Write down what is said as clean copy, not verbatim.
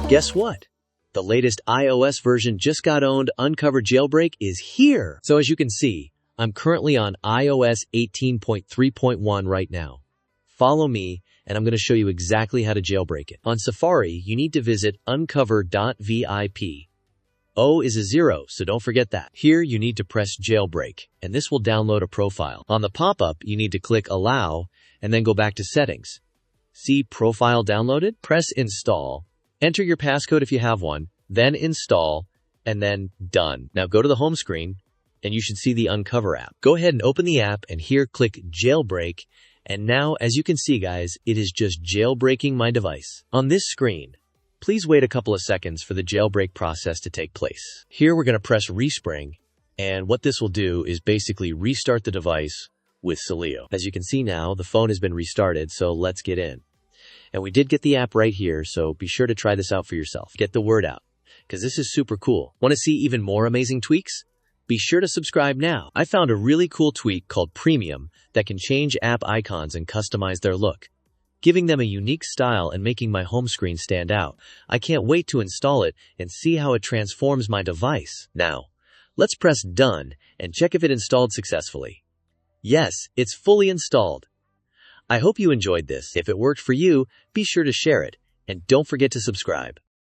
Guess what? The latest iOS version just got owned. Uncovered Jailbreak is here. So as you can see, I'm currently on iOS 18.3.1 right now. Follow me, and I'm going to show you exactly how to jailbreak it. On Safari, you need to visit uncover.vip. O is a 0, so don't forget that. Here, you need to press Jailbreak, and this will download a profile. On the pop-up, you need to click Allow, and then go back to Settings. See Profile Downloaded? Press Install. Enter your passcode if you have one, then Install, and then Done. Now go to the home screen, and you should see the Uncover app. Go ahead and open the app, and here click Jailbreak, and now, as you can see, guys, it is just jailbreaking my device. On this screen, please wait a couple of seconds for the jailbreak process to take place. Here we're going to press Respring, and what this will do is basically restart the device with Cydia. As you can see now, the phone has been restarted, so let's get in. And we did get the app right here, so be sure to try this out for yourself. Get the word out, because this is super cool. Want to see even more amazing tweaks? Be sure to subscribe now. I found a really cool tweak called Premium that can change app icons and customize their look, giving them a unique style and making my home screen stand out. I can't wait to install it and see how it transforms my device. Now, let's press Done and check if it installed successfully. Yes, it's fully installed. I hope you enjoyed this. If it worked for you, be sure to share it, and don't forget to subscribe.